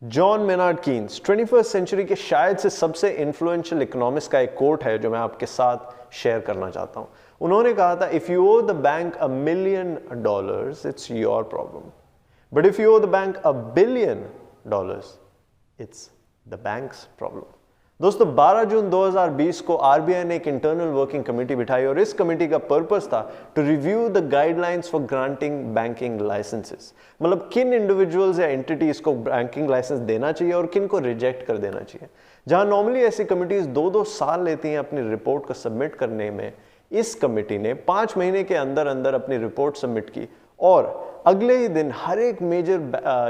John Maynard Keynes 21st century के शायद से सबसे इन्फ्लुएंशियल इकोनॉमिस्ट का एक कोट है जो मैं आपके साथ शेयर करना चाहता हूं। उन्होंने कहा था, if you owe the bank $1 million, it's your problem, but if you owe the bank $1 billion, it's the bank's problem. दोस्तों 12 जून 2020 को आरबीआई ने एक इंटरनल वर्किंग कमेटी बिठाई और इस कमेटी का पर्पस था to review the guidelines for granting banking licences. मतलब किन इंडिविजुअल्स या एंटिटीज को बैंकिंग लाइसेंस देना चाहिए और किन को रिजेक्ट कर देना चाहिए। जहां नॉर्मली ऐसी कमिटीज 2-2 साल लेती हैं अपनी रिपोर्ट को सबमिट करने में, इस कमेटी ने 5 महीने के अंदर अंदर अपनी रिपोर्ट सबमिट की और अगले ही दिन हर एक मेजर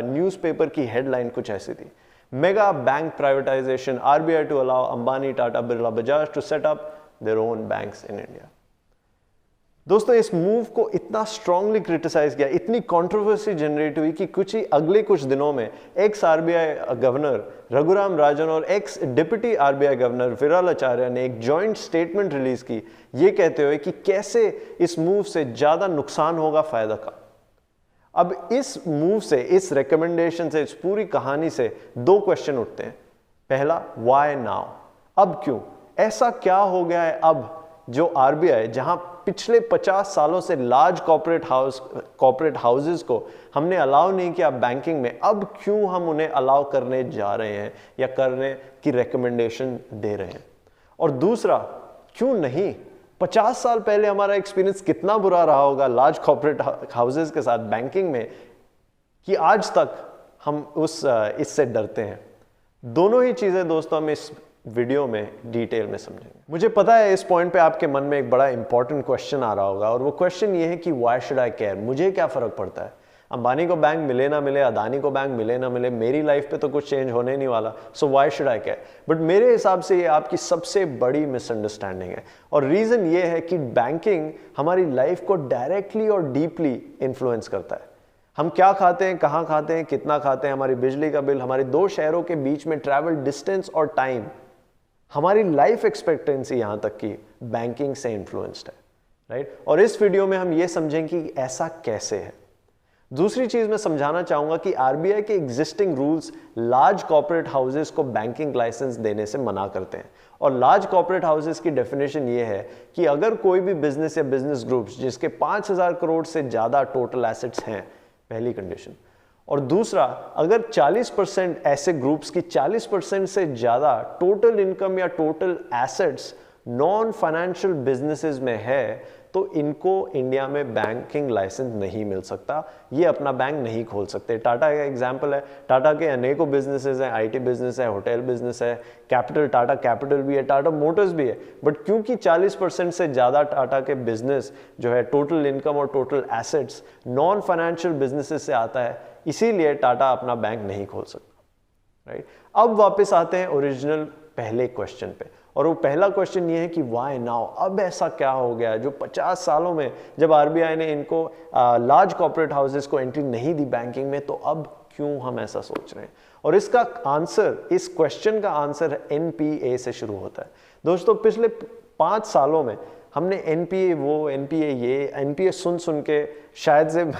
न्यूज़पेपर की हेडलाइन कुछ ऐसी थी, mega bank privatisation, RBI to allow Ambani, Tata, Birla, Bajaj to set up their own banks in India. दोस्तों इस मूव को इतना स्ट्रांगली क्रिटिसाइज किया, इतनी कंट्रोवर्सी जनरेट हुई कि कुछ दिनों में x RBI governor Raghuram Rajan और x deputy RBI governor Viral Acharya ने एक जॉइंट स्टेटमेंट रिलीज की, ये कहते हुए कि कैसे इस मूव से ज्यादा नुकसान होगा फायदा का। अब इस मूव से, इस रिकमेंडेशन से, इस पूरी कहानी से 2 क्वेश्चन उठते हैं। पहला, व्हाई नाउ, अब क्यों, ऐसा क्या हो गया है अब जो आरबीआई, जहां पिछले 50 सालों से लार्ज कॉर्पोरेट हाउसेस को हमने अलाउ नहीं किया बैंकिंग में, अब क्यों हम उन्हें अलाउ करने जा रहे हैं या करने की रिकमेंडेशन दे रहे हैं। और दूसरा, क्यों नहीं, 50 साल पहले हमारा एक्सपीरियंस कितना बुरा रहा होगा लार्ज कॉर्पोरेट हाउसेस के साथ बैंकिंग में कि आज तक हम इससे डरते हैं। दोनों ही चीजें दोस्तों हम इस वीडियो में डिटेल में समझेंगे। मुझे पता है इस पॉइंट पे आपके मन में एक बड़ा इंपॉर्टेंट क्वेश्चन आ रहा होगा और वो क्वेश्चन ये है कि व्हाई शुड आई केयर, मुझे क्या फर्क पड़ता है, अंबानी को बैंक मिले ना मिले, अदानी को बैंक मिले ना मिले, मेरी लाइफ पे तो कुछ चेंज होने नहीं वाला, so why should I care. But मेरे हिसाब से ये आपकी सबसे बड़ी मिसअंडरस्टैंडिंग है और रीजन ये है कि बैंकिंग हमारी लाइफ को डायरेक्टली और डीपली इन्फ्लुएंस करता है। हम क्या खाते हैं, कहाँ खाते हैं, कितना खाते हैं, हमारी बिजली का बिल, हमारे 2 शहरों के बीच में ट्रैवल डिस्टेंस और टाइम, हमारी लाइफ एक्सपेक्टेंसी यहां तक की बैंकिंग से इन्फ्लुएंस्ड है, राइट। और इस वीडियो में हम ये समझेंगे कि ऐसा कैसे है। दूसरी चीज मैं समझाना चाहूंगा कि आरबीआई के existing rules large corporate houses को बैंकिंग लाइसेंस देने से मना करते हैं और लार्ज कॉर्पोरेट हाउसेस की डेफिनेशन ये है कि अगर कोई भी बिजनेस या बिजनेस ग्रुप्स जिसके 5,000 करोड़ से ज्यादा टोटल एसेट्स हैं, पहली कंडीशन, और दूसरा, अगर 40% ऐसे ग्रुप्स की 40% से ज्यादा टोटल इनकम या total assets non financial businesses में है तो इनको इंडिया में बैंकिंग लाइसेंस नहीं मिल सकता, ये अपना बैंक नहीं खोल सकते। टाटा का एग्जांपल है, टाटा के अनेकों बिजनेसेस हैं, आईटी बिजनेस है, होटल बिजनेस है, कैपिटल, टाटा कैपिटल भी है, टाटा मोटर्स भी है, बट क्योंकि 40% से ज़्यादा टाटा के बिजनेस जो है टोटल इनकम और total assets non financial businesses से आता है, इसीलिए टाटा अपना बैंक नहीं खोल सकता, राइट। अब वापस आते हैं ओरिजिनल पहले क्वेश्चन पे और वो पहला क्वेश्चन ये है कि व्हाई नाउ, अब ऐसा क्या हो गया जो 50 सालों में जब आरबीआई ने इनको लार्ज कॉर्पोरेट हाउसेस को एंट्री नहीं दी बैंकिंग में, तो अब क्यों हम ऐसा सोच रहे हैं। और इसका आंसर, इस क्वेश्चन का आंसर एनपीए से शुरू होता है। दोस्तों पिछले 5 सालों में हमने एनपीए वो, एनपीए ये, एनपीए सुन के शायद से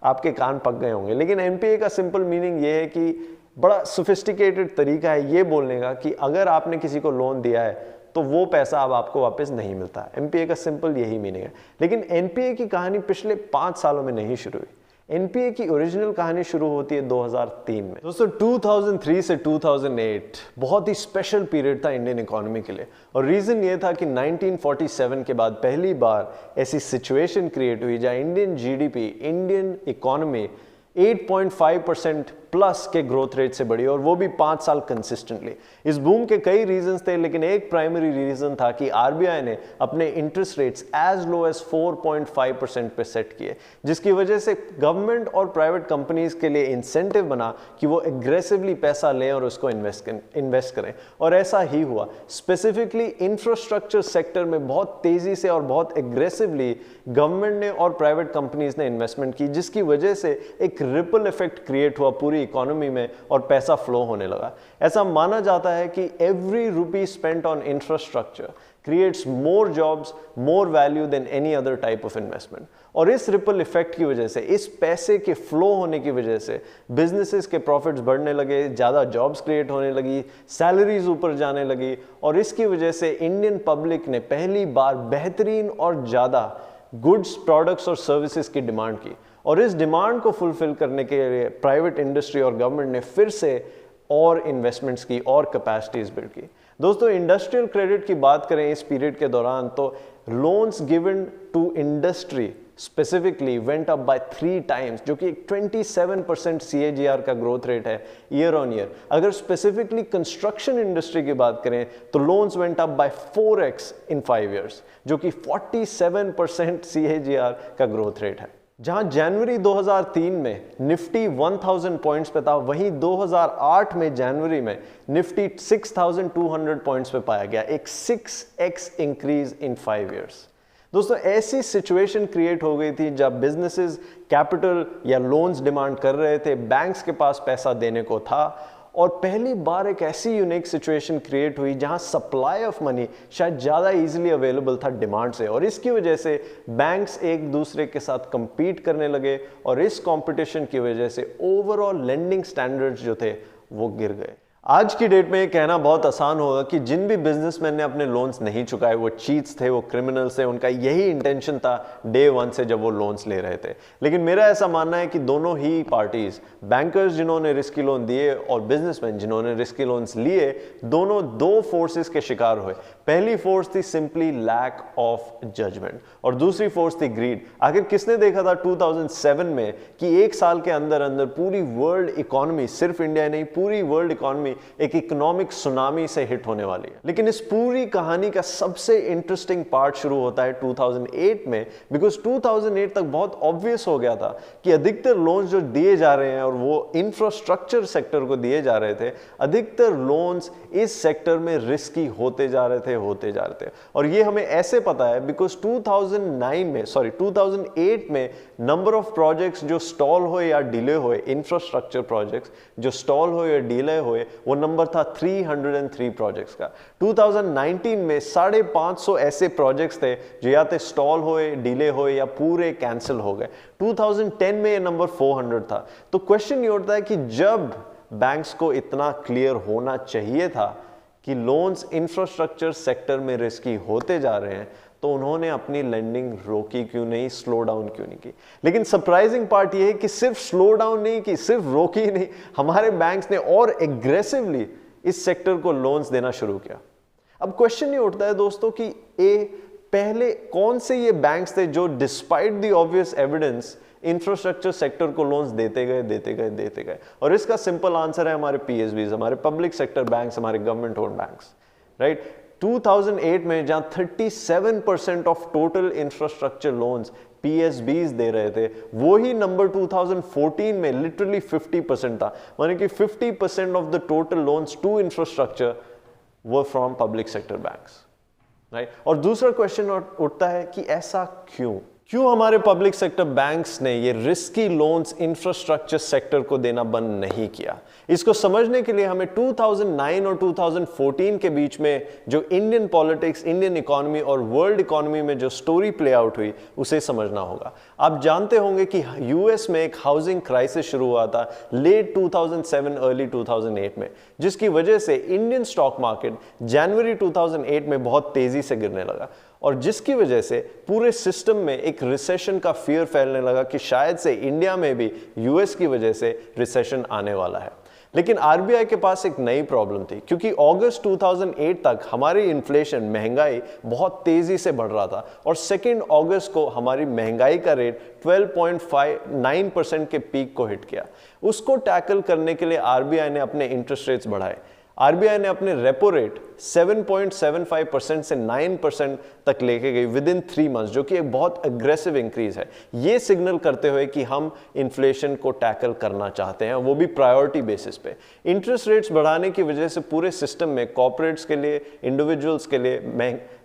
आपके कान पक गए होंगे, लेकिन एनपीए का सिंपल मीनिंग ये है कि बड़ा सोफिस्टिकेटेड तरीका है ये बोलने का कि अगर आपने किसी को लोन दिया है तो वो पैसा अब आपको वापस नहीं मिलता। एनपीए का सिंपल यही मीनिंग है। लेकिन एनपीए की कहानी पिछले 5 सालों में नहीं शुरू हुई। एनपीए की ओरिजिनल कहानी शुरू होती है 2003 में। दोस्तों 2003 से 2008 बहुत ही स्पेशल पीरियड था इंडियन इकोनॉमी के लिए और रीजन ये था कि 1947 के बाद पहली बार ऐसी सिचुएशन क्रिएट हुई जहां Indian GDP, Indian economy 8.5% plus के ग्रोथ रेट से बढ़ी और वो भी 5 साल कंसिस्टेंटली। इस बूम के कई रीजंस थे लेकिन एक प्राइमरी रीजन था कि आरबीआई ने अपने interest rates as low as 4.5% पे सेट किए, जिसकी वजह से गवर्नमेंट और प्राइवेट कंपनीज के लिए इंसेंटिव बना कि वो एग्रेसिवली पैसा लें और उसको इन्वेस्ट करें और ऐसा ही हुआ। स्पेसिफिकली इंफ्रास्ट्रक्चर सेक्टर में बहुत तेजी से और बहुत एग्रेसिवली गवर्नमेंट ने और प्राइवेट कंपनीज ने इन्वेस्टमेंट की, जिसकी वजह से एक रिपल इफेक्ट क्रिएट हुआ पूरी इकोनॉमी में और पैसा फ्लो होने लगा। ऐसा माना जाता है कि every rupee spent on infrastructure creates more jobs, more value than any other type of investment। और इस रिपल इफेक्ट की वजह से, इस पैसे के फ्लो होने की वजह से बिजनेसेस के प्रॉफिट्स बढ़ने लगे, ज़्यादा जॉब्स क्रिएट होने लगी, सैलरीज ऊपर जाने लगी और इसकी वजह से इंडियन पब्लिक ने पहली बार बेहतरीन और ज़्यादा गुड्स, प्रोडक्ट्स और सर्विसेज की डिमांड की और इस डिमांड को फुलफिल करने के लिए प्राइवेट इंडस्ट्री और गवर्नमेंट ने फिर से और इन्वेस्टमेंट्स की और कैपेसिटीज बिल्ड की। दोस्तों, इंडस्ट्रियल क्रेडिट की बात करें इस पीरियड के दौरान तो loans given to industry specifically went up by 3 times, जो कि 27% CAGR का ग्रोथ रेट है ईयर ऑन ईयर। अगर स्पेसिफिकली कंस्ट्रक्शन इंडस्ट्री की बात करें तो loans went up by 4x in 5 years, जो कि 47% CAGR का ग्रोथ रेट है। जहां जनवरी 2003 में निफ्टी 1000 पॉइंट्स पे था, वहीं 2008 में जनवरी में निफ्टी 6200 पॉइंट्स पे पाया गया, एक 6x इंक्रीज इन 5 ईयर्स। दोस्तों, ऐसी सिचुएशन क्रिएट हो गई थी जब बिजनेसेस कैपिटल या लोन्स डिमांड कर रहे थे, बैंक्स के पास पैसा देने को था और पहली बार एक ऐसी यूनिक सिचुएशन क्रिएट हुई जहां सप्लाई ऑफ मनी शायद ज़्यादा इजीली अवेलेबल था डिमांड से और इसकी वजह से बैंक्स एक दूसरे के साथ compete करने लगे और इस कंपटीशन की वजह से ओवरऑल लेंडिंग स्टैंडर्ड्स जो थे वो गिर गए। आज की डेट में ये कहना बहुत आसान होगा कि जिन भी बिजनेसमैन ने अपने लोन्स नहीं चुकाए वो चीट्स थे, वो क्रिमिनल्स थे, उनका यही इंटेंशन था डे 1 से जब वो लोन्स ले रहे थे। लेकिन मेरा ऐसा मानना है कि दोनों ही पार्टीज, बैंकर्स जिन्होंने रिस्की लोन दिए और बिजनेसमैन जिन्होंने रिस्की लोन्स लिए, दोनों दो फोर्सेस के शिकार हुए। पहली फोर्स थी सिंपली लैक ऑफ जजमेंट और दूसरी फोर्स थी ग्रीड। आखिर किसने देखा था 2007 में कि एक साल के अंदर अंदर पूरी वर्ल्ड इकोनॉमी, सिर्फ इंडिया नहीं पूरी वर्ल्ड इकोनॉमी एक इकोनॉमिक सुनामी से हिट होने वाली है। लेकिन इस पूरी कहानी का सबसे इंटरेस्टिंग पार्ट शुरू होता है 2008 में, बिकॉज 2008 तक बहुत ऑब्वियस हो गया था कि अधिकतर लोन्स जो दिए जा रहे हैं और वो इंफ्रास्ट्रक्चर सेक्टर को दिए जा रहे थे, अधिकतर लोन्स इस सेक्टर में रिस्की होते जा रहे थे और ये हमें ऐसे पता है बिकॉज 2008 में नंबर ऑफ प्रोजेक्ट्स जो स्टॉल हुए या डिले हुए, इंफ्रास्ट्रक्चर प्रोजेक्ट्स जो स्टॉल हुए या डिले हुए, वो नंबर था 303 प्रोजेक्ट्स का। 2019 में 550 ऐसे प्रोजेक्ट्स थे जो या तो स्टॉल हुए, डिले हुए या पूरे कैंसिल हो गए। 2010 में ये नंबर 400 था। तो क्वेश्चन ये उठता है कि जब बैंक्स को इतना क्लियर होना चाहिए था कि लोन्स इंफ्रास्ट्रक्चर सेक्टर में रिस्की होते जा रहे हैं, तो उन्होंने अपनी लेंडिंग रोकी क्यों नहीं, स्लो डाउन क्यों नहीं की। लेकिन सरप्राइजिंग पार्ट ये है कि सिर्फ स्लो डाउन नहीं की, सिर्फ रोकी नहीं, हमारे बैंक्स ने और एग्रेसिवली इस सेक्टर को लोन्स देना शुरू किया। अब क्वेश्चन ये उठता है दोस्तों कि पहले कौन से ये बैंक्स थे जो despite the obvious evidence infrastructure sector को लोन्स देते गए और इसका सिंपल आंसर है हमारे PSBs, हमारे पब्लिक सेक्टर बैंक्स, हमारे गवर्नमेंट ओन्ड बैंक्स, राइट। 2008 में जहां 37% of total infrastructure loans PSBs दे रहे थे, वो ही नंबर 2014 में लिटरली 50% था, माने कि 50% of the total loans to infrastructure were from public sector banks, right. और दूसरा क्वेश्चन उठता है कि ऐसा क्यों हमारे पब्लिक सेक्टर बैंक्स ने ये रिस्की लोन्स इंफ्रास्ट्रक्चर सेक्टर को देना बंद नहीं किया। इसको समझने के लिए हमें 2009 और 2014 के बीच में जो इंडियन पॉलिटिक्स, इंडियन इकोनॉमी और वर्ल्ड इकोनॉमी में जो स्टोरी प्ले आउट हुई उसे समझना होगा। आप जानते होंगे कि US में एक हाउसिंग क्राइसिस शुरू हुआ था लेट 2007 अर्ली 2008 में, जिसकी वजह से इंडियन स्टॉक मार्केट जनवरी 2008 में बहुत तेजी से गिरने लगा और जिसकी वजह से पूरे सिस्टम में एक रिसेशन का फियर फैलने लगा कि शायद से इंडिया में भी US की वजह से रिसेशन आने वाला है। लेकिन RBI के पास एक नई प्रॉब्लम थी, क्योंकि अगस्त 2008 तक हमारी इन्फ्लेशन, महंगाई बहुत तेजी से बढ़ रहा था और 2 अगस्त को हमारी महंगाई का रेट 12.59% के पीक को हिट किया। उसको टैकल करने के लिए RBI ने अपने इंटरेस्ट रेट्स बढ़ाए। RBI ने अपने रेपो रेट 7.75% से 9% तक लेके गई विद इन 3 मंथ्स, जो कि एक बहुत एग्रेसिव इंक्रीज है। ये सिग्नल करते हुए कि हम इन्फ्लेशन को टैकल करना चाहते हैं, वो भी प्रायोरिटी बेसिस पे। इंटरेस्ट रेट्स बढ़ाने की वजह से पूरे सिस्टम में कॉर्पोरेट्स के लिए, इंडिविजुअल्स के लिए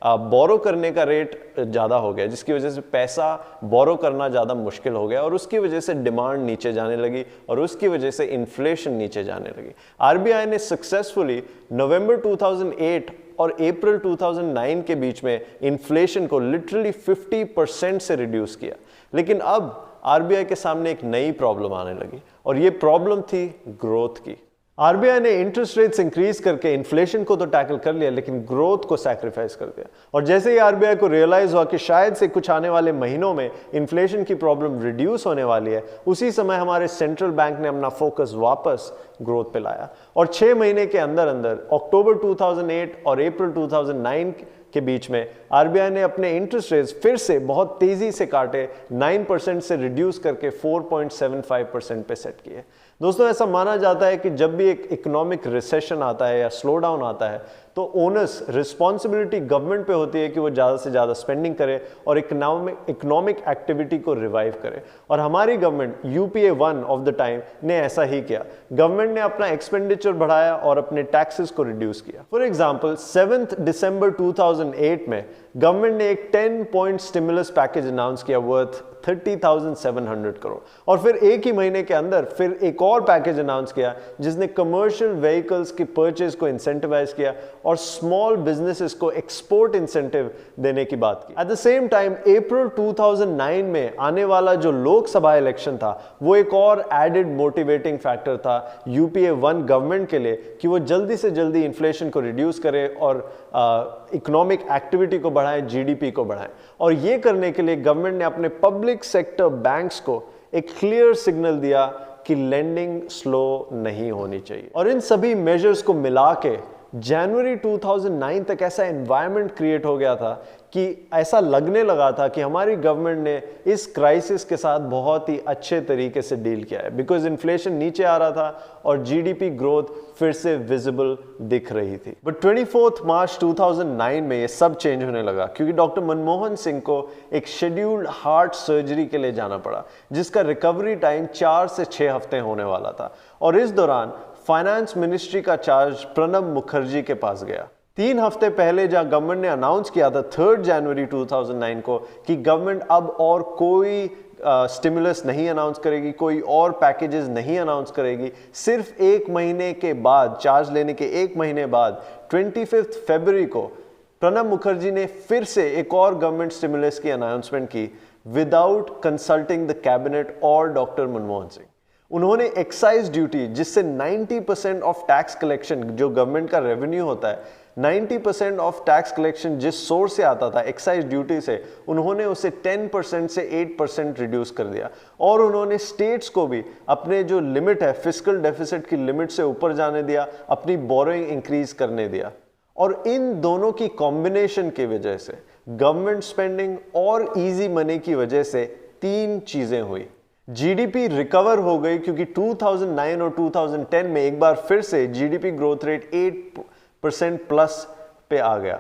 बोरो करने का रेट ज़्यादा हो गया, जिसकी वजह से पैसा बोरो करना ज़्यादा मुश्किल हो गया और उसकी वजह से डिमांड नीचे जाने लगी और उसकी वजह से इन्फ्लेशन नीचे जाने लगी। RBI ने सक्सेसफुली नवंबर 2008 और अप्रैल 2009 के बीच में इन्फ्लेशन को लिटरली 50% से रिड्यूस किया। लेकिन अब आरबीआई के सामने एक नई प्रॉब्लम आने लगी और ये प्रॉब्लम थी ग्रोथ की। आरबीआई ने इंटरेस्ट रेट्स इंक्रीज करके इन्फ्लेशन को तो टैकल कर लिया, लेकिन ग्रोथ को सैक्रिफाइस कर दिया। और जैसे ही आरबीआई को रियलाइज हुआ कि शायद से कुछ आने वाले महीनों में इन्फ्लेशन की प्रॉब्लम रिड्यूस होने वाली है, उसी समय हमारे सेंट्रल बैंक ने अपना फोकस वापस ग्रोथ पे लाया और 6 महीने के अंदर अंदर अक्टूबर 2008 और अप्रैल 2009 के बीच में आरबीआई ने अपने इंटरेस्ट रेट्स फिर से बहुत तेजी से काटे, 9% से रिड्यूस करके 4.75% पे सेट किए। दोस्तों, ऐसा माना जाता है कि जब भी एक इकोनॉमिक रिसेशन आता है या स्लो डाउन आता है तो ओनस रिस्पॉन्सिबिलिटी गवर्नमेंट पे होती है कि वो ज़्यादा से ज़्यादा स्पेंडिंग करे और इकोनॉमिक एक्टिविटी को रिवाइव करे। और हमारी government UPA 1 of the time ने ऐसा ही किया। गवर्नमेंट ने अपना एक्सपेंडिचर बढ़ाया और अपने टैक्सेस को रिड्यूस किया। फॉर एग्जांपल 7 दिसंबर 2008 में गवर्नमेंट ने एक 10 पॉइंट स्टिमुलस पैकेज अनाउंस किया वर्थ 30,700 करोड़ और फिर एक ही महीने के अंदर फिर एक और पैकेज अनाउंस किया जिसने कमर्शियल व्हीकल्स की परचेज को इंसेंटिवाइज किया और स्मॉल बिजनेसेस को एक्सपोर्ट इंसेंटिव देने की बात की। At the same time April 2009 में आने वाला जो लोकसभा इलेक्शन था वो एक और एडेड मोटिवेटिंग फैक्टर था यूपीए 1 गवर्नमेंट के लिए कि वो जल्दी से जल्दी इन्फ्लेशन को रिड्यूस करे और इकोनॉमिक एक्टिविटी को बढ़ाएं, जीडीपी को बढ़ाएं। और ये करने के लिए गवर्नमेंट ने अपने पब्लिक सेक्टर बैंक्स को एक क्लियर सिग्नल दिया कि लेंडिंग स्लो नहीं होनी चाहिए। और इन सभी मेजर्स को मिला के जनवरी 2009 तक ऐसा एनवायरनमेंट क्रिएट हो गया था कि ऐसा लगने लगा था कि हमारी गवर्नमेंट ने इस क्राइसिस के साथ बहुत ही अच्छे तरीके से डील किया है, बिकॉज इन्फ्लेशन नीचे आ रहा था और जीडीपी ग्रोथ फिर से विजिबल दिख रही थी। बट 24 मार्च 2009 में ये सब चेंज होने लगा क्योंकि डॉक्टर मनमोहन सिंह को एक शेड्यूल्ड हार्ट सर्जरी के लिए जाना पड़ा जिसका रिकवरी टाइम 4 से 6 हफ्ते होने वाला था। और इस दौरान फाइनेंस मिनिस्ट्री का चार्ज प्रणब मुखर्जी के पास गया। 3 हफ्ते पहले जहां गवर्नमेंट ने अनाउंस किया था 3 जनवरी 2009 को कि गवर्नमेंट अब और कोई स्टिमुलस नहीं अनाउंस करेगी, कोई और पैकेजेस नहीं अनाउंस करेगी, सिर्फ 1 महीने के बाद, चार्ज लेने के 1 महीने बाद 25 फरवरी को प्रणब मुखर्जी ने फिर से एक और गवर्नमेंट स्टिमुलस की अनाउंसमेंट की विदाउट कंसल्टिंग द कैबिनेट और डॉक्टर मनमोहन सिंह। उन्होंने एक्साइज ड्यूटी, जिससे 90% ऑफ टैक्स कलेक्शन, जो गवर्नमेंट का रेवेन्यू होता है, 90% ऑफ टैक्स कलेक्शन जिस सोर्स से आता था एक्साइज ड्यूटी से, उन्होंने उसे 10% से 8% रिड्यूस कर दिया। और उन्होंने स्टेट्स को भी अपने जो लिमिट है फिस्कल डेफिसिट की लिमिट से ऊपर जाने दिया, अपनी बोरोइंग इंक्रीज करने दिया। और इन दोनों की कॉम्बिनेशन की वजह से, गवर्नमेंट स्पेंडिंग और इजी मनी की वजह से 3 चीजें हुई। जीडीपी रिकवर हो गई क्योंकि 2009 और 2010 में एक बार फिर से जीडीपी ग्रोथ रेट 8% प्लस पे आ गया।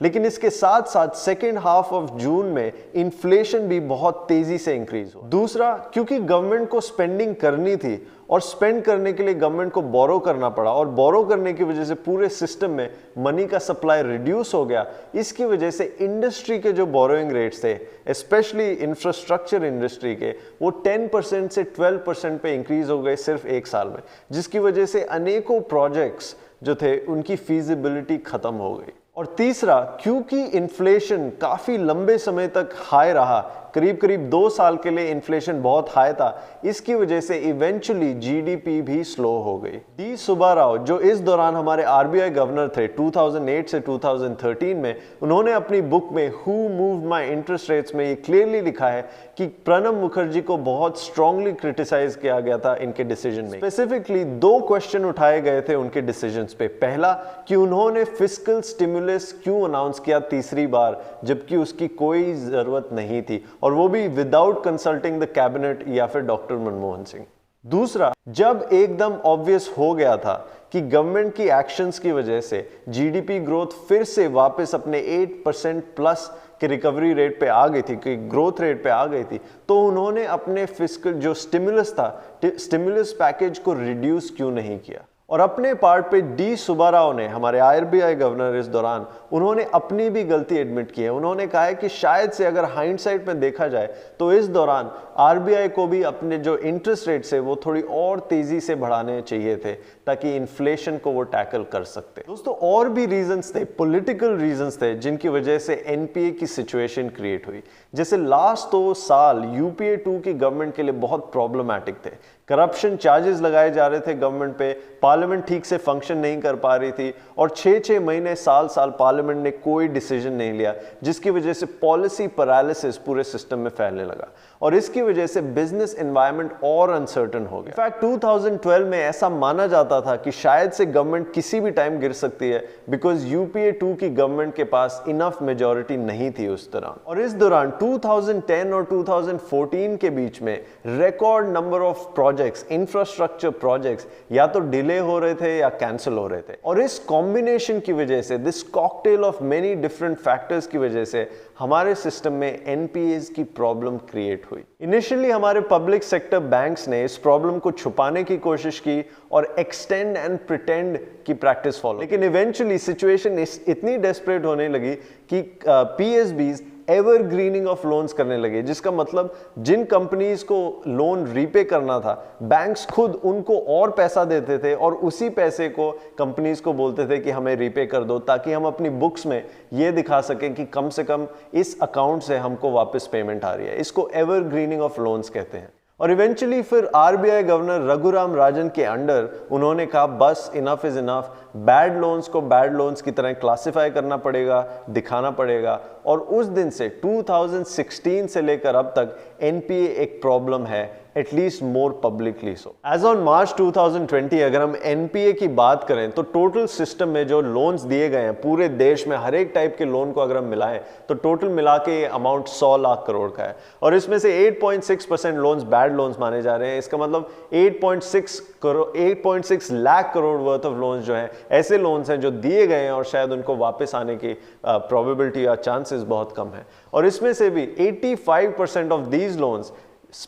लेकिन इसके साथ साथ सेकेंड हाफ ऑफ जून में इन्फ्लेशन भी बहुत तेजी से इंक्रीज हुआ। दूसरा, क्योंकि गवर्नमेंट को स्पेंडिंग करनी थी और स्पेंड करने के लिए गवर्नमेंट को बोरो करना पड़ा और बोरो करने की वजह से पूरे सिस्टम में मनी का सप्लाई रिड्यूस हो गया। इसकी वजह से इंडस्ट्री के जो बोरोइंग रेट्स थे, स्पेशली इंफ्रास्ट्रक्चर इंडस्ट्री के, वो 10% से 12% पे इंक्रीज हो गए सिर्फ 1 साल में, जिसकी वजह से अनेकों प्रोजेक्ट्स जो थे उनकी फीजिबिलिटी खत्म हो गई। और तीसरा, क्योंकि इन्फ्लेशन काफी लंबे समय तक हाई रहा, करीब करीब 2 साल के लिए इन्फ्लेशन बहुत हाई था, इसकी वजह से इवेंचुअली जीडीपी भी स्लो हो गई। डी सुब्बा राव, जो इस दौरान हमारे आरबीआई गवर्नर थे 2008 से 2013 में, उन्होंने अपनी बुक में who moved my interest rates में ये क्लियरली लिखा है कि प्रणब मुखर्जी को बहुत स्ट्रांगली क्रिटिसाइज किया गया था इनके डिसीजन में। स्पेसिफिकली 2 क्वेश्चन उठाए गए थे उनके डिसीजंस पे। पहला, कि उन्होंने फिस्कल स्टिमुलस क्यों अनाउंस किया तीसरी बार जबकि उसकी कोई जरूरत नहीं थी, और वो भी विदाउट कंसल्टिंग द कैबिनेट या फिर डॉक्टर मनमोहन सिंह। दूसरा, जब एकदम ऑब्वियस हो गया था कि गवर्नमेंट की एक्शंस की वजह से जीडीपी ग्रोथ फिर से वापस अपने 8% प्लस के रिकवरी रेट पे आ गई थी, कि ग्रोथ रेट पे आ गई थी, तो उन्होंने अपने फिस्कल जो स्टिमुलस था, स्टिमुलस पैकेज को रिड्यूस क्यों नहीं किया। और अपने पार्ट पे डी सुब्बाराव ने, हमारे आरबीआई गवर्नर, इस दौरान उन्होंने अपनी भी गलती एडमिट की है। उन्होंने कहा है कि शायद से अगर हाइंडसाइट में देखा जाए तो इस दौरान आरबीआई को भी अपने जो इंटरेस्ट रेट्स है वो थोड़ी और तेजी से बढ़ाने चाहिए थे ताकि इन्फ्लेशन को वो टैकल कर सकते। दोस्तों और भी रीजंस थे, पॉलिटिकल रीजंस थे, जिनकी वजह से एनपीए की सिचुएशन क्रिएट हुई। जैसे लास्ट 2 साल यूपीए 2 की गवर्नमेंट के लिए बहुत प्रॉब्लमैटिक थे। करप्शन चार्जेस लगाए जा रहे थे गवर्नमेंट पे, पार्लियामेंट ठीक से फंक्शन नहीं कर पा रही थी और 6-6 महीने, साल पार्लियामेंट ने कोई डिसीजन नहीं लिया, जिसकी वजह से पॉलिसी पैरालिसिस पूरे सिस्टम में फैलने लगा और इसकी वजह से बिजनेस एनवायरनमेंट और अनसर्टन हो गया। इनफैक्ट 2012 में ऐसा माना जाता था कि शायद से गवर्नमेंट किसी भी टाइम गिर सकती है, बिकॉज यूपीए 2 की गवर्नमेंट के पास इनफ मेजॉरिटी नहीं थी उस दौरान। और इस दौरान 2010 और 2014 के बीच में record number of projects, infrastructure projects या तो डिले हो रहे थे या कैंसिल हो रहे थे। और इस कॉम्बिनेशन की वजह से, this cocktail of many different factors की वजह से हमारे सिस्टम में एनपीएस की प्रॉब्लम क्रिएट हुई। इनिशियली हमारे पब्लिक सेक्टर बैंक्स ने इस प्रॉब्लम को छुपाने की कोशिश की और एक्सटेंड एंड प्रिटेंड की प्रैक्टिस फॉलो, लेकिन इवेंचुअली सिचुएशन इतनी डेस्परेट होने लगी कि पीएसबीज एवरग्रीनिंग ऑफ लोन्स करने लगे, जिसका मतलब जिन कंपनीज को लोन रीपे करना था, बैंक्स खुद उनको और पैसा देते थे और उसी पैसे को कंपनीज को बोलते थे कि हमें रीपे कर दो, ताकि हम अपनी बुक्स में ये दिखा सकें कि कम से कम इस अकाउंट से हमको वापस पेमेंट आ रही है। इसको एवरग्रीनिंग ऑफ लोन्स कहते हैं। और इवेंचुअली फिर आरबीआई गवर्नर रघुराम राजन के अंडर उन्होंने कहा बस enough is enough, bad loans को बैड लोन्स की तरह क्लासिफाई करना पड़ेगा, दिखाना पड़ेगा। और उस दिन से 2016 से लेकर अब तक एनपीए एक प्रॉब्लम है, at least more publicly so. As on March 2020 अगर हम एनपीए की बात करें तो टोटल सिस्टम में जो लोन्स दिए गए हैं पूरे देश में, हर एक टाइप के लोन को अगर हम मिलाएं तो टोटल मिला के अमाउंट 100 लाख करोड़ का है। और इसमें से 8.6% लोन्स बैड लोन्स माने जा रहे हैं। इसका मतलब 8.6 lakh crore worth of loans जो हैं ऐसे लोन्स हैं जो दिए गए हैं और शायद उनको वापस आने की प्रोबेबिलिटी या चांसेस बहुत कम है। और इसमें से भी 85% of these loans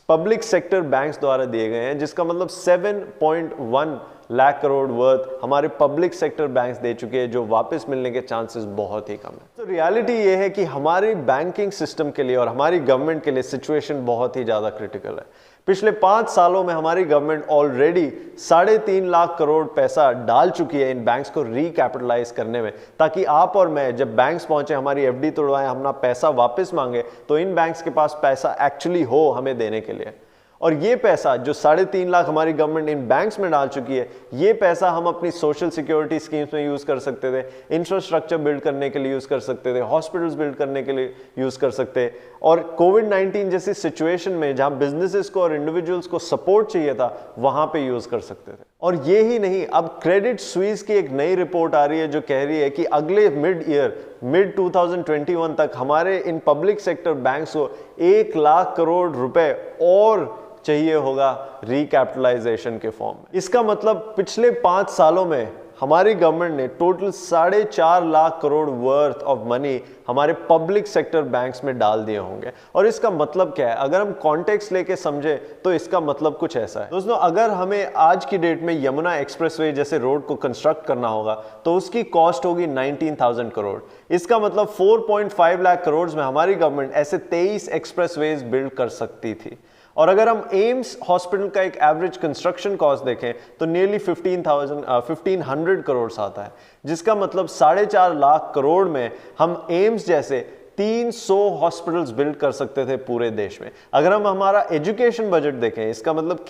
public sector banks द्वारा दिए गए हैं, जिसका मतलब 7.1 लाख करोड़ वर्थ हमारे पब्लिक सेक्टर बैंक्स दे चुके हैं, जो वापस मिलने के चांसेस बहुत ही कम है। तो रियलिटी ये है कि हमारी बैंकिंग सिस्टम के लिए और हमारी गवर्नमेंट के लिए सिचुएशन बहुत ही ज्यादा क्रिटिकल है। पिछले 5 सालों में हमारी गवर्नमेंट ऑलरेडी 3.5 लाख करोड़ पैसा डाल चुकी है इन बैंक्स को रीकैपिटलाइज करने में, ताकि आप और मैं जब बैंक्स पहुंचे, हमारी एफडी तोड़वाएं, अपना पैसा वापस मांगे, तो इन बैंक्स के पास पैसा एक्चुअली हो हमें देने के लिए। और ये पैसा जो 3.5 लाख हमारी गवर्नमेंट इन बैंक्स में डाल चुकी है, ये पैसा हम अपनी सोशल सिक्योरिटी स्कीम्स में यूज कर सकते थे, इंफ्रास्ट्रक्चर बिल्ड करने के लिए यूज कर सकते थे, हॉस्पिटल्स बिल्ड करने के लिए यूज कर सकते। और कोविड-19 जैसी सिचुएशन में जहां बिजनेसेस को और इंडिविजुअल्स को सपोर्ट चाहिए था, वहां पे यूज कर सकते थे। और ये ही नहीं, अब क्रेडिट स्विस की एक नई रिपोर्ट आ रही है जो कह रही है कि अगले मिड 2021 तक हमारे इन पब्लिक सेक्टर बैंक्स को 1 लाख करोड़ रुपए और चाहिए होगा रिकैपिटलाइजेशन के फॉर्म में। इसका मतलब पिछले 5 सालों में हमारी गवर्नमेंट ने total 4.5 lakh crore worth of money हमारे पब्लिक सेक्टर बैंक्स में डाल दिए होंगे। और इसका मतलब क्या है, अगर हम कॉन्टेक्स्ट लेके समझे तो इसका मतलब कुछ ऐसा है। दोस्तों, अगर हमें आज की डेट में यमुना एक्सप्रेसवे जैसे रोड को कंस्ट्रक्ट करना होगा तो उसकी कॉस्ट होगी 19,000 करोड़। इसका मतलब 4.5 लाख करोड़ में हमारी गवर्नमेंट ऐसे 23 एक्सप्रेसवेज बिल्ड कर सकती थी। और अगर हम एम्स हॉस्पिटल का एक एवरेज कंस्ट्रक्शन कॉस्ट देखें तो नियरली 1500 करोड़ आता है, जिसका मतलब 4.5 लाख करोड़ में हम एम्स जैसे 300 हॉस्पिटल्स बिल्ड कर सकते थे पूरे देश में। अगर हम हमारा एजुकेशन बजट देखें, इसका मतलब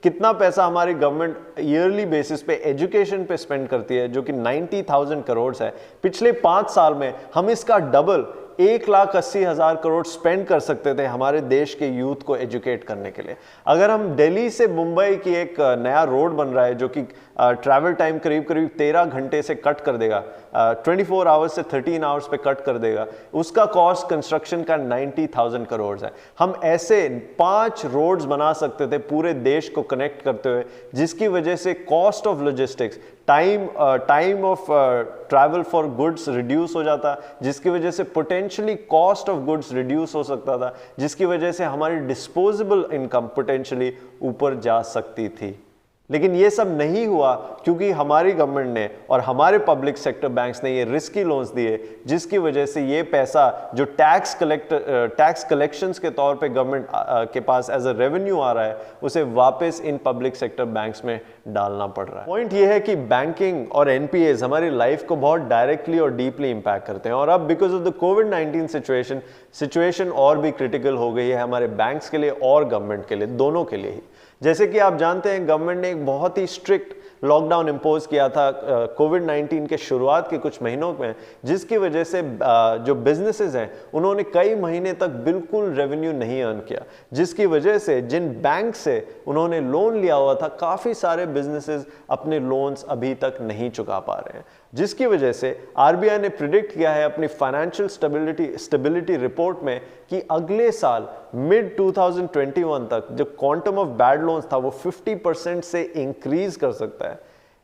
कितना पैसा हमारी गवर्नमेंट ईयरली बेसिस पे एजुकेशन पे स्पेंड करती है, जो कि 90,000 करोड़ है। पिछले 5 साल में हम इसका डबल 1,80,000 करोड़ स्पेंड कर सकते थे हमारे देश के यूथ को एजुकेट करने के लिए। अगर हम दिल्ली से मुंबई की एक नया रोड बन रहा है जो कि ट्रैवल टाइम करीब 13 घंटे से कट कर देगा, 24 आवर्स से 13 आवर्स पे कट कर देगा, उसका कॉस्ट कंस्ट्रक्शन का 90,000 करोड़ है। हम ऐसे 5 रोड्स बना सकते थे पूरे देश को कनेक्ट करते हुए, जिसकी वजह से cost of logistics, time of travel for goods reduce हो जाता, जिसकी वजह से potentially cost of goods reduce हो सकता था, जिसकी वजह से हमारी डिस्पोजेबल इनकम पोटेंशियली ऊपर जा सकती थी। लेकिन ये सब नहीं हुआ क्योंकि हमारी गवर्नमेंट ने और हमारे पब्लिक सेक्टर बैंक्स ने ये रिस्की लोन्स दिए, जिसकी वजह से ये पैसा जो टैक्स कलेक्शंस के तौर पे गवर्नमेंट के पास एज अ रेवेन्यू आ रहा है, उसे वापस इन पब्लिक सेक्टर बैंक्स में डालना पड़ रहा है। पॉइंट ये है कि बैंकिंग और एनपीएस हमारी लाइफ को बहुत डायरेक्टली और डीपली इंपैक्ट करते हैं, और अब because of the covid situation और भी क्रिटिकल हो गई है हमारे बैंक्स के लिए और गवर्नमेंट के लिए, दोनों के लिए ही। जैसे कि आप जानते हैं, गवर्नमेंट ने एक बहुत ही स्ट्रिक्ट लॉकडाउन इम्पोज किया था कोविड-19 के शुरुआत के कुछ महीनों में, जिसकी वजह से जो बिजनेसेस हैं उन्होंने कई महीने तक बिल्कुल रेवेन्यू नहीं अर्न किया, जिसकी वजह से जिन बैंक से उन्होंने लोन लिया हुआ था, काफ़ी सारे बिजनेसेस अपने लोन्स अभी तक नहीं चुका पा रहे हैं, जिसकी वजह से आरबीआई ने प्रिडिक्ट किया है अपनी फाइनेंशियल स्टेबिलिटी रिपोर्ट में कि अगले साल मिड 2021 तक जो क्वांटम ऑफ बैड लोन्स था वो 50% से इंक्रीज कर सकता है।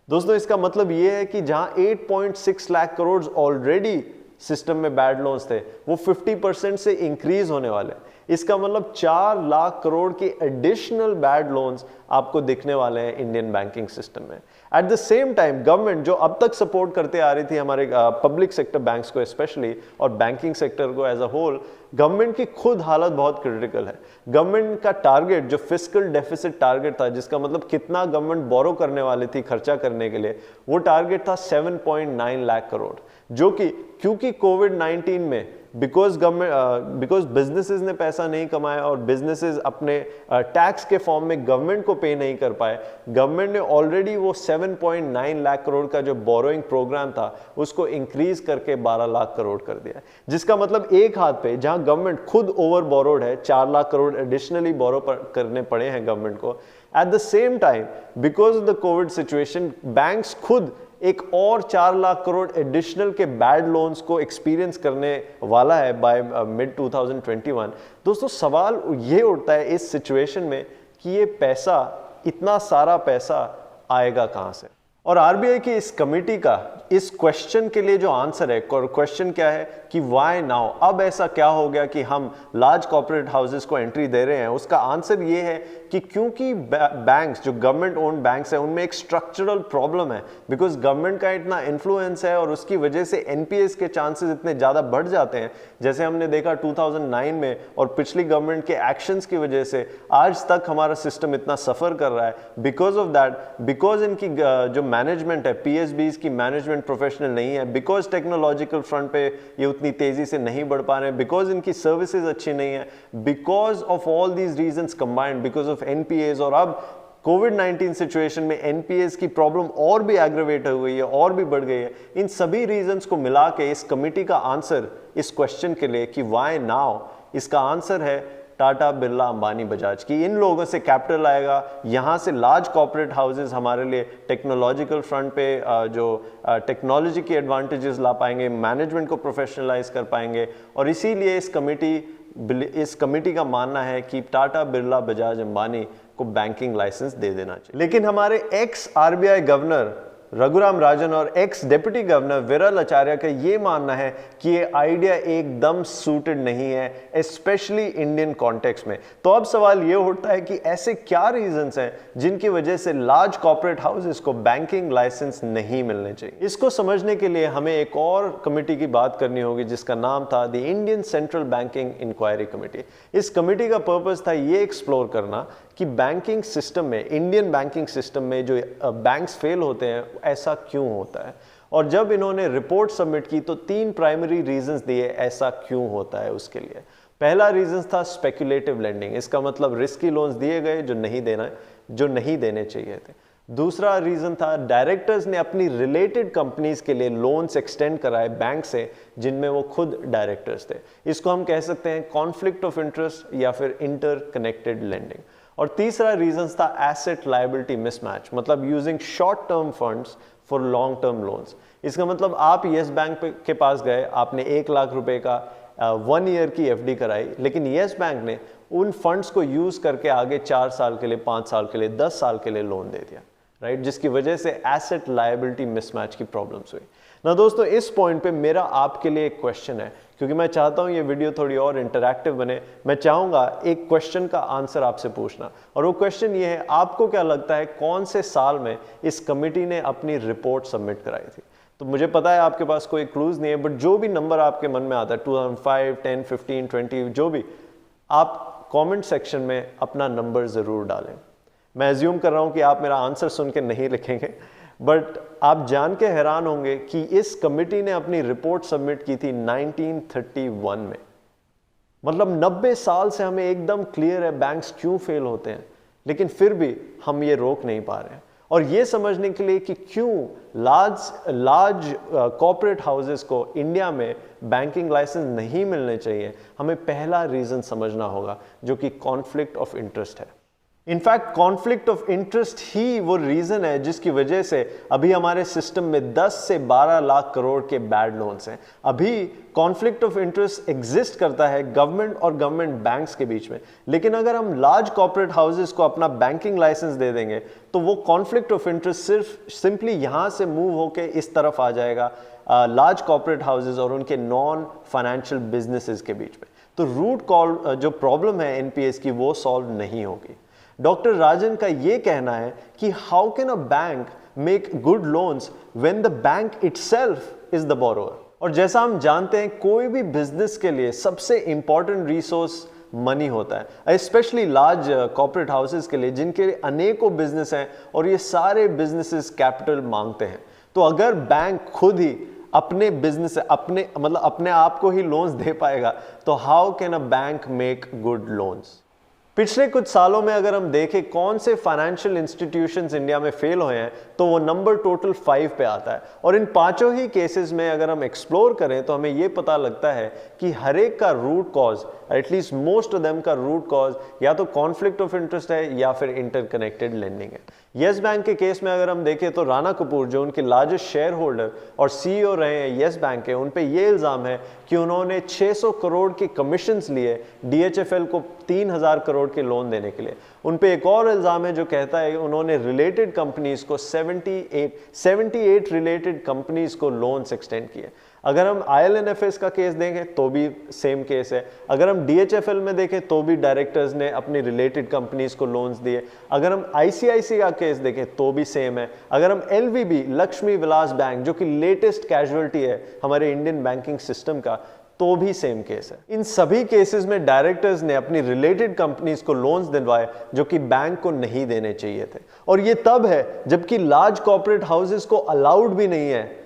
दोस्तों, इसका मतलब ये है कि जहां 8.6 लाख करोड़ ऑलरेडी सिस्टम में बैड लोन्स थे, वो 50% से इंक्रीज होने वाले हैं। इसका मतलब 4 लाख करोड़ के एडिशनल बैड लोन्स आपको दिखने वाले हैं इंडियन बैंकिंग सिस्टम में। At the same time government जो अब तक सपोर्ट करते आ रही थी हमारे पब्लिक सेक्टर बैंक्स को स्पेशली, और बैंकिंग सेक्टर को एज अ होल, गवर्नमेंट की खुद हालत बहुत क्रिटिकल है। गवर्नमेंट का टारगेट जो फिस्कल डेफिसिट टारगेट था, जिसका मतलब कितना गवर्नमेंट बोरो करने वाली थी खर्चा करने के लिए, वो टारगेट था 7.9 लाख करोड़, जो कि क्योंकि कोविड-19 में बिकॉज बिजनेसेस ने पैसा नहीं कमाया और बिजनेसेस अपने टैक्स के फॉर्म में गवर्नमेंट को पे नहीं कर पाए, गवर्नमेंट ने ऑलरेडी वो 7.9 लाख करोड़ का जो बोरोइंग प्रोग्राम था उसको इंक्रीज करके 12 लाख करोड़ कर दिया, जिसका मतलब एक हाथ पे जहां गवर्नमेंट खुद ओवर बोरोड है, 4 लाख करोड़ एडिशनली बोरो करने पड़े हैं गवर्नमेंट को, at the same time because of the Covid situation banks खुद एक और 4 लाख करोड़ एडिशनल के बैड लोन्स को एक्सपीरियंस करने वाला है बाय मिड 2021। दोस्तों, सवाल ये उठता है इस सिचुएशन में कि ये पैसा, इतना सारा पैसा आएगा कहां से? और आरबीआई की इस कमेटी का इस क्वेश्चन के लिए जो आंसर है, क्वेश्चन क्या है कि व्हाई नाउ, अब ऐसा क्या हो गया कि हम लार्ज कॉर्पोरेट हाउसेस को एंट्री दे रहे हैं? उसका आंसर ये है कि क्योंकि बैंक्स जो गवर्नमेंट ओन्ड बैंक्स हैं उनमें एक स्ट्रक्चरल प्रॉब्लम है, बिकॉज गवर्नमेंट का इतना इन्फ्लुएंस है और उसकी वजह से एनपीएस के चांसेस इतने ज़्यादा बढ़ जाते हैं, जैसे हमने देखा 2009 में, और पिछली गवर्नमेंट के एक्शंस की वजह से आज तक हमारा सिस्टम इतना सफ़र कर रहा है। बिकॉज ऑफ दैट, बिकॉज इनकी जो मैनेजमेंट है, पीएसबीज की मैनेजमेंट प्रोफेशनल नहीं है, बिकॉज टेक्नोलॉजिकल फ्रंट पे ये उतनी तेजी से नहीं बढ़ पा रहे हैं, बिकॉज इनकी सर्विसेज अच्छी नहीं है, because of all these reasons combined, because of NPS, और अब कोविड-19 सिचुएशन में एनपीएस की प्रॉब्लम और भी एग्रेवेट हो गई है, और भी बढ़ गई है। इन सभी रीजंस को मिला के इस कमेटी का आंसर इस क्वेश्चन के लिए कि व्हाई नाउ, इसका आंसर है टाटा, बिरला, अंबानी, बजाज की। इन लोगों से कैपिटल आएगा, यहाँ से लार्ज कॉर्पोरेट हाउसेस हमारे लिए टेक्नोलॉजिकल फ्रंट पे जो टेक्नोलॉजी की एडवांटेजेस ला पाएंगे, मैनेजमेंट को प्रोफेशनलाइज कर पाएंगे, और इसीलिए इस कमेटी का मानना है कि टाटा, बिरला, बजाज, अंबानी को बैंकिंग लाइसेंस दे देना चाहिए। लेकिन हमारे x RBI governor Raghuram Rajan और x deputy governor Viral Acharya का ये मानना है कि ये आइडिया एकदम सूटेड नहीं है, स्पेशली इंडियन कॉन्टेक्स्ट में। तो अब सवाल ये उठता है कि ऐसे क्या रीजंस हैं जिनकी वजह से लार्ज कॉर्पोरेट हाउसेस को बैंकिंग लाइसेंस नहीं मिलने चाहिए? इसको समझने के लिए हमें एक और कमेटी की बात करनी होगी जिसका नाम था the Indian central banking inquiry committee. इस कमेटी का पर्पस था ये एक्सप्लोर करना कि बैंकिंग सिस्टम में, इंडियन बैंकिंग सिस्टम में जो बैंक्स फेल होते हैं ऐसा क्यों होता है। और जब इन्होंने रिपोर्ट सबमिट की तो 3 प्राइमरी रीजंस दिए ऐसा क्यों होता है उसके लिए। पहला रीजन था स्पेक्युलेटिव लेंडिंग, इसका मतलब रिस्की लोन्स दिए गए जो नहीं देने चाहिए थे। दूसरा रीजन था डायरेक्टर्स ने अपनी रिलेटेड कंपनीज के लिए लोन्स एक्सटेंड कराए बैंक से जिनमें वो खुद डायरेक्टर्स थे। इसको हम कह सकते हैं कॉन्फ्लिक्ट ऑफ इंटरेस्ट या फिर इंटर कनेक्टेड लेंडिंग। और तीसरा रीजन था एसेट लायबिलिटी मिसमैच, मतलब using short term funds for long term loans. इसका मतलब आप येस बैंक के पास गए, आपने 1 लाख रुपए का 1 ईयर की एफडी कराई, लेकिन येस बैंक ने उन फंड्स को यूज करके आगे 4 साल के लिए, 5 साल के लिए, 10 साल के लिए लोन दे दिया। राइट, जिसकी वजह से एसेट लायबिलिटी मिसमैच की प्रॉब्लम्स हुई ना। दोस्तों, इस पॉइंट पे मेरा आपके लिए एक क्वेश्चन है, क्योंकि मैं चाहता हूं ये वीडियो थोड़ी और इंटरैक्टिव बने। मैं चाहूंगा एक क्वेश्चन का आंसर आपसे पूछना, और वो क्वेश्चन ये है, आपको क्या लगता है कौन से साल में इस कमिटी ने अपनी रिपोर्ट सबमिट कराई थी? तो मुझे पता है आपके पास कोई क्लूज नहीं है, बट जो भी नंबर आपके मन में आता है, 2005, 10, 15, 20, जो भी, आप कमेंट सेक्शन में अपना नंबर ज़रूर डालें। मैं एज्यूम कर रहा हूं कि आप मेरा आंसर सुन के नहीं लिखेंगे, बट आप जान के हैरान होंगे कि इस कमिटी ने अपनी रिपोर्ट सबमिट की थी 1931 में। मतलब 90 साल से हमें एकदम क्लियर है बैंक्स क्यों फेल होते हैं, लेकिन फिर भी हम ये रोक नहीं पा रहे हैं। और ये समझने के लिए कि क्यों लार्ज कॉर्पोरेट हाउसेस को इंडिया में बैंकिंग लाइसेंस नहीं मिलने चाहिए, हमें पहला रीजन समझना होगा, जो कि कॉन्फ्लिक्ट ऑफ इंटरेस्ट है। इनफैक्ट कॉन्फ्लिक्ट ऑफ इंटरेस्ट ही वो रीजन है जिसकी वजह से अभी हमारे सिस्टम में 10 से 12 लाख करोड़ के बैड लोन्स हैं। अभी कॉन्फ्लिक्ट ऑफ इंटरेस्ट एग्जिस्ट करता है गवर्नमेंट और गवर्नमेंट बैंक्स के बीच में, लेकिन अगर हम लार्ज कॉर्पोरेट हाउसेस को अपना बैंकिंग लाइसेंस दे देंगे तो वो कॉन्फ्लिक्ट ऑफ इंटरेस्ट सिंपली यहां से मूव होकर इस तरफ आ जाएगा लार्ज कॉर्पोरेट हाउसेस और उनके नॉन फाइनेंशियल बिजनेसेस के बीच में। तो रूट कॉज जो प्रॉब्लम है एनपीएस की, वो सॉल्व नहीं होगी। डॉक्टर राजन का यह कहना है कि how can a bank make good loans when the bank itself is the borrower. और जैसा हम जानते हैं, कोई भी बिजनेस के लिए सबसे इंपॉर्टेंट रिसोर्स मनी होता है, स्पेशली लार्ज कॉर्पोरेट हाउसेस के लिए जिनके अनेकों बिजनेस हैं और ये सारे बिजनेसेस कैपिटल मांगते हैं। तो अगर बैंक खुद ही अपने बिजनेस अपने आप को ही लोन्स दे पाएगा, तो how can a bank make good loans. पिछले कुछ सालों में अगर हम देखें कौन से फाइनेंशियल इंस्टीट्यूशंस इंडिया में फेल हुए हैं, तो वो नंबर टोटल 5 पे आता है। और इन पांचों ही केसेस में अगर हम एक्सप्लोर करें तो हमें ये पता लगता है कि हर एक का root cause, at least most of them का रूट कॉज, या तो कॉन्फ्लिक्ट ऑफ इंटरेस्ट है या फिर इंटरकनेक्टेड लेंडिंग है। येस बैंक के केस में अगर हम देखें तो राणा कपूर, जो उनके लार्जेस्ट शेयर होल्डर और सीईओ रहे हैं येस बैंक के, उन पे ये इल्जाम है कि उन्होंने 600 करोड़ के कमीशंस लिए डीएचएफएल को 3000 करोड़ के लोन देने के लिए। उन पे एक और इल्जाम है जो कहता है उन्होंने रिलेटेड कंपनीज को 78 रिलेटेड कंपनीज को लोन्स एक्सटेंड किए। अगर हम आईएलएनएफएस का केस देखें तो भी सेम केस है। अगर हम डीएचएफएल में देखें तो भी डायरेक्टर्स ने अपनी रिलेटेड कंपनीज को लोन्स दिए। अगर हम आईसीआईसी का केस देखें तो भी सेम है। अगर हम एलवीबी, लक्ष्मी विलास बैंक, जो कि लेटेस्ट कैजुअलिटी है हमारे इंडियन बैंकिंग सिस्टम का, तो भी सेम केस है। इन सभी केसेस में डायरेक्टर्स ने अपनी रिलेटेड कंपनीज को लोन्स दिलवाए जो कि बैंक को नहीं देने चाहिए थे। और ये तब है जबकि लार्ज कॉर्पोरेट हाउसेस को अलाउड भी नहीं है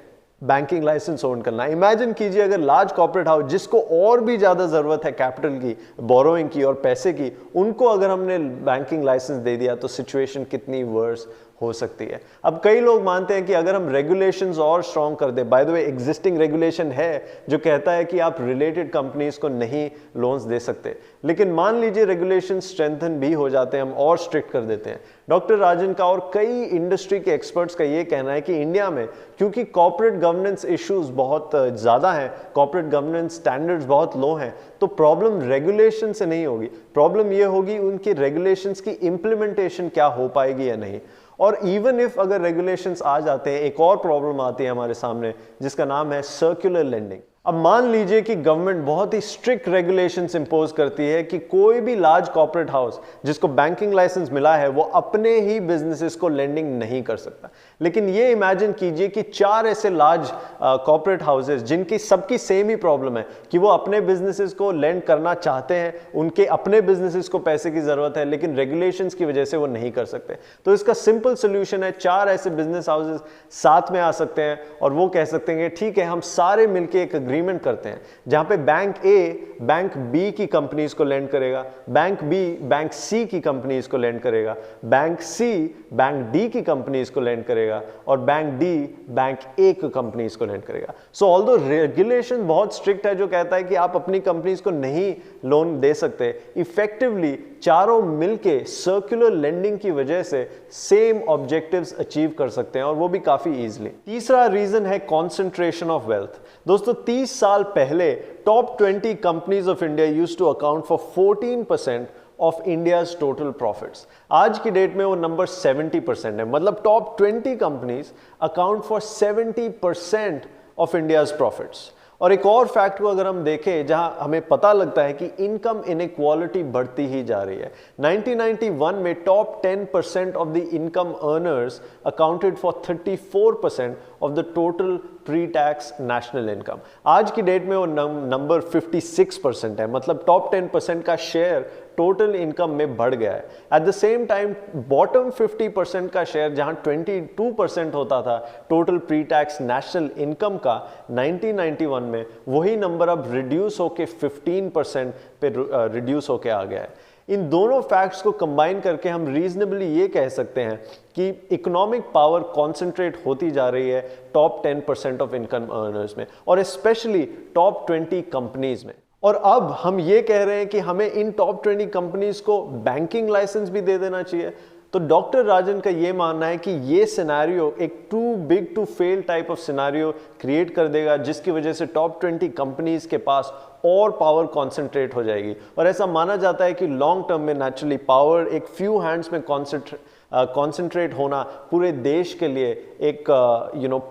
बैंकिंग लाइसेंस ओन करना। इमेजिन कीजिए अगर लार्ज कॉर्पोरेट हाउस जिसको और भी ज्यादा जरूरत है कैपिटल की, बोरोइंग की और पैसे की, उनको अगर हमने बैंकिंग लाइसेंस दे दिया तो सिचुएशन कितनी वर्स हो सकती है। अब कई लोग मानते हैं कि अगर हम रेगुलेशंस और स्ट्रॉन्ग कर दे, by the way existing regulation है जो कहता है कि आप रिलेटेड कंपनीज को नहीं लोन्स दे सकते, लेकिन मान लीजिए रेगुलेशन स्ट्रेंथन भी हो जाते हैं, हम और स्ट्रिक्ट कर देते हैं। डॉक्टर राजन का और कई इंडस्ट्री के एक्सपर्ट्स का ये कहना है कि इंडिया में क्योंकि कॉर्पोरेट गवर्नेंस इश्यूज बहुत ज्यादा हैं, कॉर्पोरेट गवर्नेंस स्टैंडर्ड्स बहुत लो हैं, तो प्रॉब्लम रेगुलेशन से नहीं होगी, प्रॉब्लम ये होगी उनकी रेगुलेशंस की इंप्लीमेंटेशन क्या हो पाएगी या नहीं। और इवन इफ अगर रेगुलेशंस आ जाते हैं, एक और प्रॉब्लम आती है हमारे सामने जिसका नाम है सर्कुलर लेंडिंग। अब मान लीजिए कि गवर्नमेंट बहुत ही स्ट्रिक्ट रेगुलेशंस इंपोज करती है कि कोई भी लार्ज कॉर्पोरेट हाउस जिसको बैंकिंग लाइसेंस मिला है वो अपने ही बिजनेसेस को लेंडिंग नहीं कर सकता। लेकिन ये इमेजिन कीजिए कि 4 ऐसे लार्ज कॉर्पोरेट हाउसेस जिनकी सबकी सेम ही प्रॉब्लम है कि वो अपने बिजनेसेस को लेंड करना चाहते हैं, उनके अपने बिजनेसेस को पैसे की जरूरत है, लेकिन रेगुलेशंस की वजह से वो नहीं कर सकते। तो इसका सिंपल सोल्यूशन है, 4 ऐसे बिजनेस हाउसेस साथ में आ सकते हैं और वो कह सकते हैं कि ठीक है, हम सारे मिलकर एक एग्रीमेंट करते हैं जहां पे बैंक ए बैंक बी की कंपनीज को लेंड करेगा, बैंक बी बैंक सी की कंपनीज को लेंड करेगा, बैंक सी बैंक डी की कंपनीज को लेंड करेगा और बैंक डी बैंक ए की कंपनीज को लेंड करेगा। सो ऑल्दो रेगुलेशन बहुत स्ट्रिक्ट है जो कहता है कि आप अपनी कंपनीज को नहीं लोन दे सकते, इफेक्टिवली चारों मिलके सर्कुलर लेंडिंग की वजह से सेम ऑब्जेक्टिव्स अचीव कर सकते हैं और वो भी काफी इजीली। तीसरा रीजन है कॉन्सेंट्रेशन ऑफ वेल्थ। दोस्तों 30 साल पहले top 20 companies of India used to account for 14% of India's total profits. आज की डेट में वो नंबर 70% है, मतलब top 20 companies account for 70% of India's profits. और एक और फैक्ट को अगर हम देखें जहां हमें पता लगता है कि इनकम इनइक्वालिटी बढ़ती ही जा रही है। 1991 में top 10% of the income earners accounted for 34% of the total pre tax national income. आज की डेट में वो नंबर 56% है, मतलब टॉप 10% का शेयर टोटल इनकम में बढ़ गया है। At the same time bottom 50% का शेयर जहां 22% होता था total pre tax national income का 1991 में, वही नंबर अब रिड्यूस होके 15% पे रिड्यूस होके आ गया है। इन दोनों फैक्ट्स को कंबाइन करके हम रीजनेबली ये कह सकते हैं कि इकोनॉमिक पावर कॉन्सेंट्रेट होती जा रही है टॉप 10% ऑफ इनकम अर्नर्स में, और स्पेशली टॉप 20 कंपनीज में। और अब हम ये कह रहे हैं कि हमें इन टॉप 20 कंपनीज को बैंकिंग लाइसेंस भी दे देना चाहिए। तो डॉक्टर राजन का ये मानना है कि ये सिनेरियो एक too big to fail type of scenario create कर देगा, जिसकी वजह से टॉप 20 कंपनीज के पास और पावर कॉन्सेंट्रेट हो जाएगी। और ऐसा माना जाता है कि लॉन्ग टर्म में नेचुरली पावर एक फ्यू हैंड्स में कॉन्सेंट्रेट होना पूरे देश के लिए एक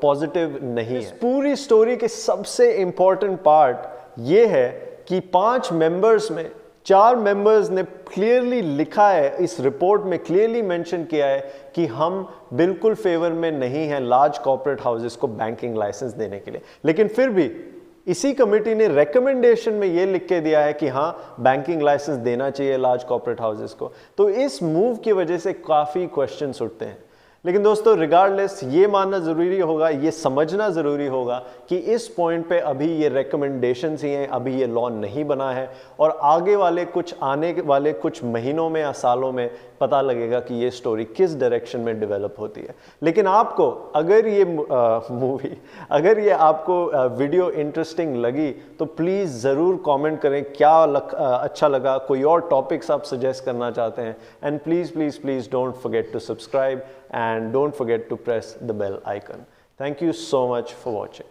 पॉजिटिव नहीं है। पूरी स्टोरी के सबसे इंपॉर्टेंट पार्ट ये है कि 5 मेंबर्स में 4 मेंबर्स ने क्लियरली लिखा है, इस रिपोर्ट में क्लियरली मेंशन किया है कि हम बिल्कुल फेवर में नहीं हैं लार्ज कॉर्पोरेट हाउसेस को बैंकिंग लाइसेंस देने के लिए। लेकिन फिर भी इसी कमेटी ने रिकमेंडेशन में ये लिख के दिया है कि हाँ, बैंकिंग लाइसेंस देना चाहिए लार्ज कॉर्पोरेट हाउसेस को। तो इस मूव की वजह से काफ़ी क्वेश्चंस उठते हैं। लेकिन दोस्तों रिगार्डलेस ये मानना ज़रूरी होगा, ये समझना ज़रूरी होगा कि इस पॉइंट पे अभी ये रिकमेंडेशंस ही हैं, अभी ये लॉ नहीं बना है, और आगे आने वाले कुछ महीनों में या सालों में पता लगेगा कि ये स्टोरी किस डायरेक्शन में डेवलप होती है। लेकिन आपको अगर ये अगर ये आपको वीडियो इंटरेस्टिंग लगी तो प्लीज़ ज़रूर कमेंट करें क्या अच्छा लगा, कोई और टॉपिक्स आप सजेस्ट करना चाहते हैं, and please don't forget to subscribe and don't forget to press the bell icon. Thank you so much for watching.